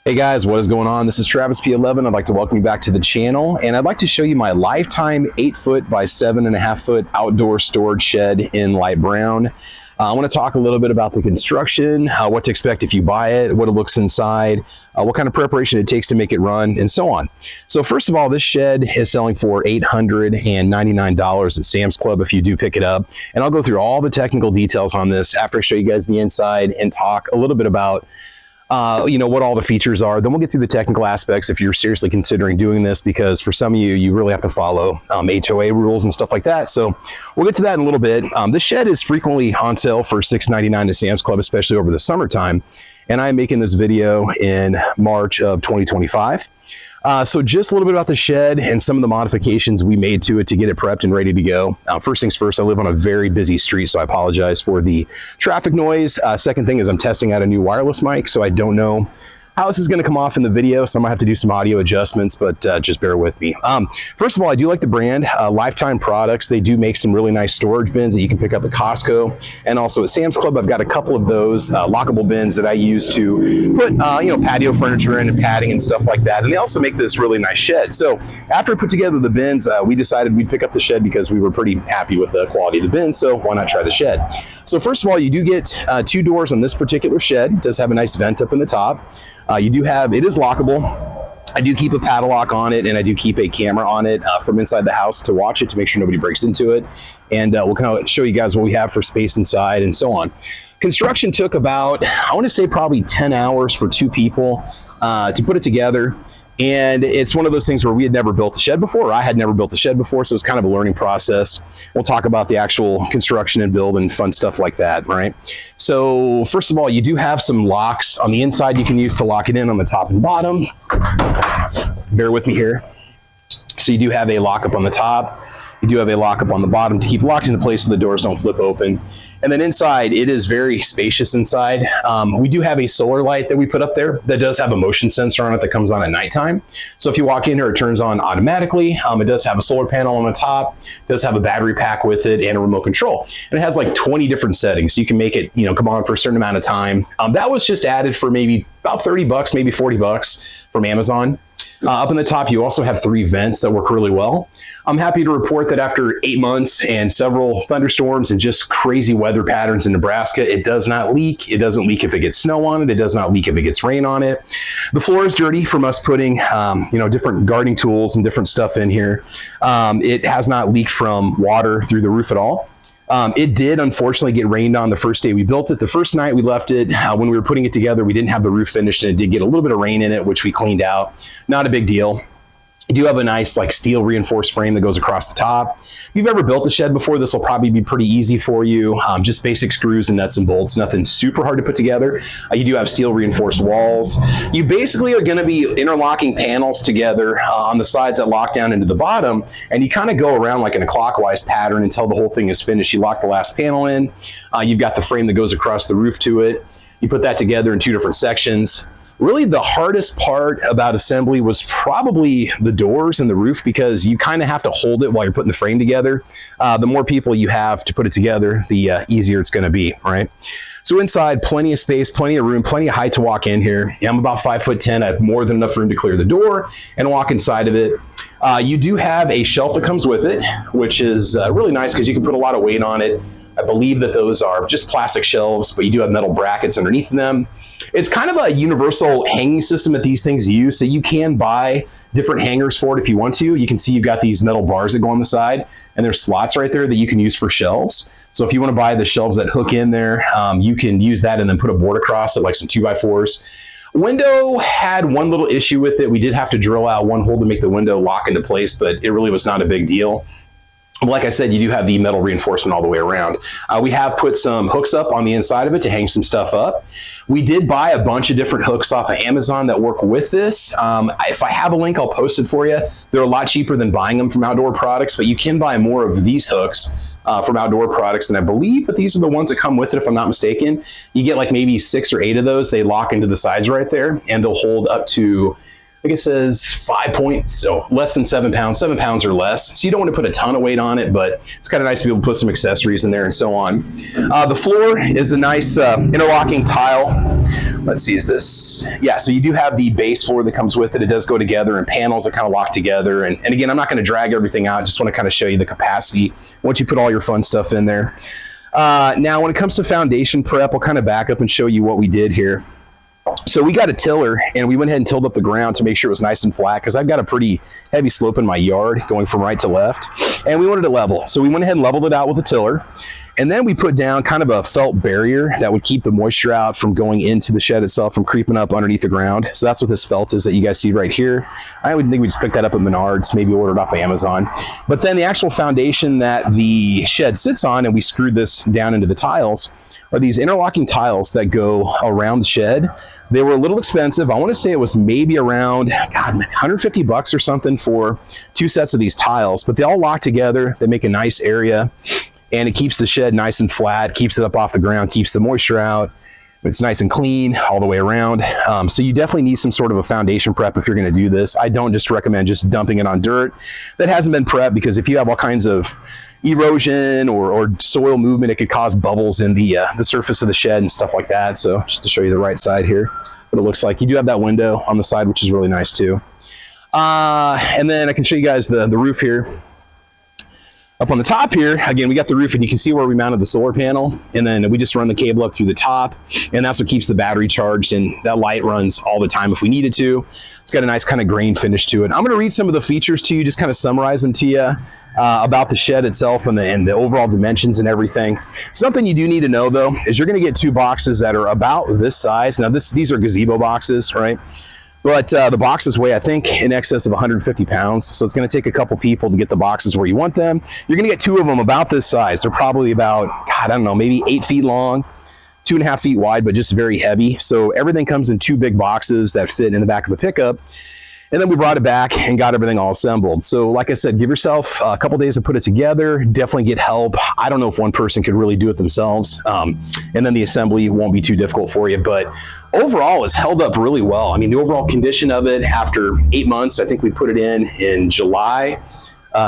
Hey guys, what is going on? This is Travis P11. I'd like to welcome you back to the channel, and I'd like to show you my lifetime 8-foot by 7.5-foot outdoor storage shed in light brown. I want to talk a little bit about the construction, what to expect if you buy it, what it looks inside, what kind of preparation it takes to make it run, and so on. So first of all, this shed is selling for $899 at Sam's Club if you do pick it up. And I'll go through all the technical details on this after I show you guys the inside and talk a little bit about what all the features are. Then we'll get through the technical aspects if you're seriously considering doing this, because for some of you, you really have to follow HOA rules and stuff like that. So we'll get to that in a little bit. This shed is frequently on sale for $6.99 at Sam's Club, especially over the summertime. And I'm making this video in March of 2025. So just a little bit about the shed and some of the modifications we made to it to get it prepped and ready to go. First things first, I live on a very busy street, so I apologize for the traffic noise. Second thing is I'm testing out a new wireless mic, so I don't know how this is going to come off in the video, so I'm gonna have to do some audio adjustments, but just bear with me. First of all, I do like the brand, Lifetime Products. They do make some really nice storage bins that you can pick up at Costco, and also at Sam's Club. I've got a couple of those lockable bins that I use to put patio furniture in and padding and stuff like that. And they also make this really nice shed. So after I put together the bins, we decided we'd pick up the shed because we were pretty happy with the quality of the bins. So why not try the shed? So first of all, you do get 2 doors on this particular shed. It does have a nice vent up in the top. It is lockable. I do keep a padlock on it, and I do keep a camera on it from inside the house to watch it to make sure nobody breaks into it. And we'll kind of show you guys what we have for space inside and so on. Construction took about, I want to say probably 10 hours for 2 people to put it together. And it's one of those things where we had never built a shed before, or I had never built a shed before, so it's kind of a learning process. We'll talk about the actual construction and build and fun stuff like that, right? So first of all, you do have some locks on the inside you can use to lock it in on the top and bottom. Bear with me here. So you do have a lockup on the top. You do have a lockup on the bottom to keep locked into place so the doors don't flip open. And then inside, it is very spacious inside. We do have a solar light that we put up there that does have a motion sensor on it that comes on at nighttime. So if you walk in here, it turns on automatically. It does have a solar panel on the top. It does have a battery pack with it and a remote control. And it has like 20 different settings. So you can make it, come on for a certain amount of time. That was just added for maybe about 30 bucks, maybe 40 bucks from Amazon. Up in the top, you also have 3 vents that work really well. I'm happy to report that after 8 months and several thunderstorms and just crazy weather patterns in Nebraska, it does not leak. It doesn't leak if it gets snow on it. It does not leak if it gets rain on it. The floor is dirty from us putting, different gardening tools and different stuff in here. It has not leaked from water through the roof at all. It did unfortunately get rained on the first day we built it. The first night we left it, when we were putting it together, we didn't have the roof finished, and it did get a little bit of rain in it, which we cleaned out. Not a big deal. You do have a nice steel reinforced frame that goes across the top. If you've ever built a shed before, this will probably be pretty easy for you. Just basic screws and nuts and bolts, nothing super hard to put together. You do have steel reinforced walls. You basically are going to be interlocking panels together on the sides that lock down into the bottom, and you kind of go around like in a clockwise pattern until the whole thing is finished. You lock the last panel in. You've got the frame that goes across the roof to it. You put that together in 2 different sections. Really, the hardest part about assembly was probably the doors and the roof, because you kind of have to hold it while you're putting the frame together. The more people you have to put it together, the easier it's going to be, right? So inside, plenty of space, plenty of room, plenty of height to walk in here. I'm about 5'10". I have more than enough room to clear the door and walk inside of it. You do have a shelf that comes with it, which is really nice because you can put a lot of weight on it. I believe that those are just plastic shelves, but you do have metal brackets underneath them. It's kind of a universal hanging system that these things use, so you can buy different hangers for it if you want to. You can see you've got these metal bars that go on the side, and there's slots right there that you can use for shelves. So if you want to buy the shelves that hook in there, you can use that and then put a board across it, like some 2x4s. Window had one little issue with it. We did have to drill out one hole to make the window lock into place, but it really was not a big deal. Like I said, you do have the metal reinforcement all the way around. We have put some hooks up on the inside of it to hang some stuff up. We did buy a bunch of different hooks off of Amazon that work with this. If I have a link, I'll post it for you. They're a lot cheaper than buying them from Outdoor Products, but you can buy more of these hooks from Outdoor Products, and I believe that these are the ones that come with it, if I'm not mistaken. You get like maybe 6 or 8 of those. They lock into the sides right there, and they'll hold up to think it says 5 points, so less than 7 pounds, 7 pounds or less. So you don't want to put a ton of weight on it, but it's kind of nice to be able to put some accessories in there and so on. The floor is a nice interlocking tile. Let's see, is this? Yeah, so you do have the base floor that comes with it. It does go together, and panels are kind of locked together. And again, I'm not going to drag everything out. Just want to kind of show you the capacity once you put all your fun stuff in there. Now, when it comes to foundation prep, I'll kind of back up and show you what we did here. So we got a tiller, and we went ahead and tilled up the ground to make sure it was nice and flat, because I've got a pretty heavy slope in my yard going from right to left, and we wanted it level. So we went ahead and leveled it out with a tiller. And then we put down kind of a felt barrier that would keep the moisture out from going into the shed itself, from creeping up underneath the ground. So that's what this felt is that you guys see right here. I would think we just picked that up at Menards, maybe ordered off of Amazon. But then the actual foundation that the shed sits on, and we screwed this down into the tiles, are these interlocking tiles that go around the shed. They were a little expensive. I want to say it was maybe around, God, 150 bucks or something for 2 sets of these tiles, but they all lock together. They make a nice area. And it keeps the shed nice and flat, keeps it up off the ground, keeps the moisture out. It's nice and clean all the way around. So you definitely need some sort of a foundation prep if you're going to do this. I don't just recommend just dumping it on dirt that hasn't been prepped, because if you have all kinds of erosion or soil movement, it could cause bubbles in the surface of the shed and stuff like that. So just to show you the right side here, what it looks like. You do have that window on the side, which is really nice too. And then I can show you guys the roof here. Up on the top here, again, we got the roof, and you can see where we mounted the solar panel, and then we just run the cable up through the top, and that's what keeps the battery charged, and that light runs all the time if we needed to. It's got a nice kind of grain finish to it. I'm going to read some of the features to you, just kind of summarize them to you about the shed itself and the overall dimensions and everything. Something you do need to know, though, is you're going to get 2 boxes that are about this size. Now, these are gazebo boxes, right? But the boxes weigh, I think, in excess of 150 pounds. So it's going to take a couple people to get the boxes where you want them. You're going to get 2 of them about this size. They're probably about, God, I don't know, maybe 8 feet long, 2.5 feet wide, but just very heavy. So everything comes in 2 big boxes that fit in the back of a pickup. And then we brought it back and got everything all assembled. So like I said, give yourself a couple days to put it together. Definitely get help. I don't know if one person could really do it themselves. And then the assembly won't be too difficult for you. But overall, it's held up really well. I mean, the overall condition of it after 8 months, I think we put it in July,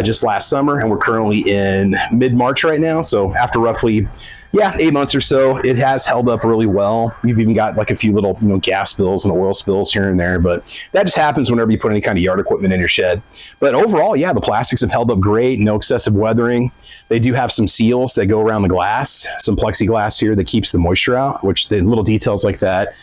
just last summer, and we're currently in mid-March right now. So after roughly 8 months or so, it has held up really well. We've even got like a few little, gas spills and oil spills here and there, but that just happens whenever you put any kind of yard equipment in your shed. But overall, the plastics have held up great, no excessive weathering. They do have some seals that go around the glass, some plexiglass here that keeps the moisture out, which the little details like that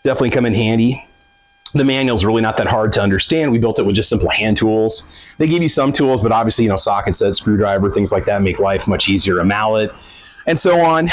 definitely come in handy. The manual's really not that hard to understand. We built it with just simple hand tools. They give you some tools, but obviously, socket set, screwdriver, things like that make life much easier, a mallet, and so on.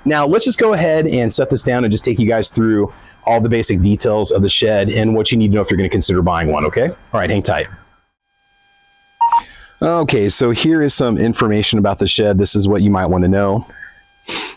Now let's just go ahead and set this down and just take you guys through all the basic details of the shed and what you need to know if you're going to consider buying one, okay? All right, hang tight. Okay, so here is some information about the shed. This is what you might want to know.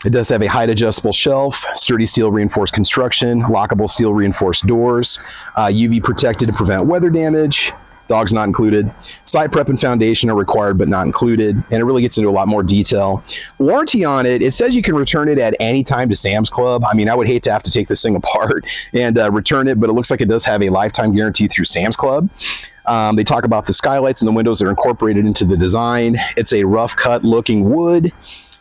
It does have a height adjustable shelf, sturdy steel reinforced construction, lockable steel reinforced doors, UV protected to prevent weather damage. Dogs not included. Site prep and foundation are required but not included, and it really gets into a lot more detail. Warranty on it, it says you can return it at any time to Sam's Club. I mean, I would hate to have to take this thing apart and return it, but it looks like it does have a lifetime guarantee through Sam's Club. They talk about the skylights and the windows that are incorporated into the design. It's a rough cut looking wood.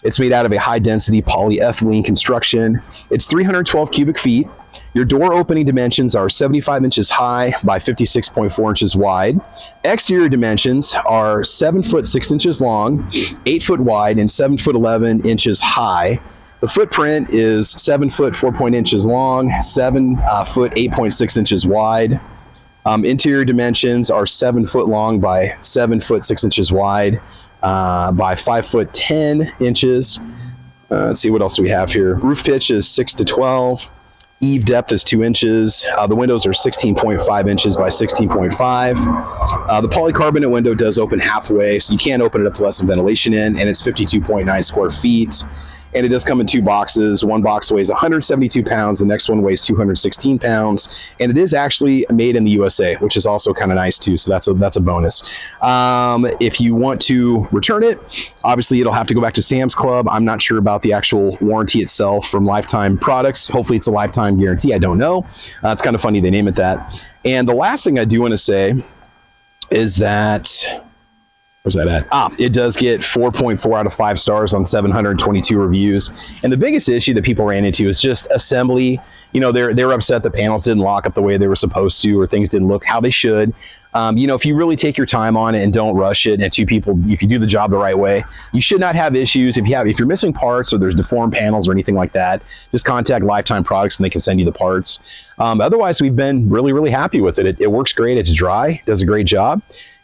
It's made out of a high density polyethylene construction. It's 312 cubic feet. Your door opening dimensions are 75 inches high by 56.4 inches wide. Exterior dimensions are 7 foot 6 inches long, 8 foot wide, and 7 foot 11 inches high. The footprint is 7 foot 4 inches long, 7 foot 8.6 inches wide. Interior dimensions are 7 foot long by 7 foot 6 inches wide. By 5 foot 10 inches. Let's see, what else do we have here? Roof pitch is 6 to 12. Eave depth is 2 inches. The windows are 16.5 inches by 16.5. The polycarbonate window does open halfway, so you can't open it up to let some ventilation in, and it's 52.9 square feet. and it does come in 2 boxes. One box weighs 172 pounds, the next one weighs 216 pounds, and it is actually made in the USA, which is also kind of nice too, so that's a bonus. If you want to return it, obviously it'll have to go back to Sam's Club. I'm not sure about the actual warranty itself from Lifetime Products. Hopefully it's a lifetime guarantee, I don't know. It's kind of funny they name it that. And the last thing I do want to say is that, where's that at? It does get 4.4 out of 5 stars on 722 reviews. And the biggest issue that people ran into is just assembly. You know, they were upset the panels didn't lock up the way they were supposed to, or things didn't look how they should. You know, if you really take your time on it and don't rush it, and if you do the job the right way, you should not have issues. If you're missing parts or there's deformed panels or anything like that, just contact Lifetime Products and they can send you the parts. Otherwise, we've been really, really happy with it. It works great. It's dry, does a great job.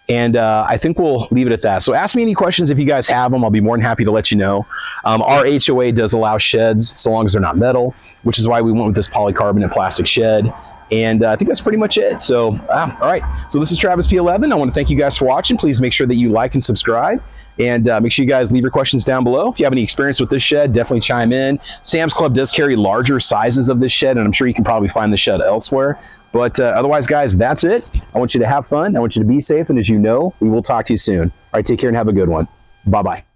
And I think we'll leave it at that. So ask me any questions if you guys have them. I'll be more than happy to let you know. Our HOA does allow sheds so long as they're not metal, which is why we went with this polycarbonate plastic shed. And I think that's pretty much it. So, all right. So this is Travis P11. I want to thank you guys for watching. Please make sure that you like and subscribe. And make sure you guys leave your questions down below. If you have any experience with this shed, definitely chime in. Sam's Club does carry larger sizes of this shed, and I'm sure you can probably find the shed elsewhere. But otherwise, guys, that's it. I want you to have fun. I want you to be safe. And as you know, we will talk to you soon. All right, take care and have a good one. Bye-bye.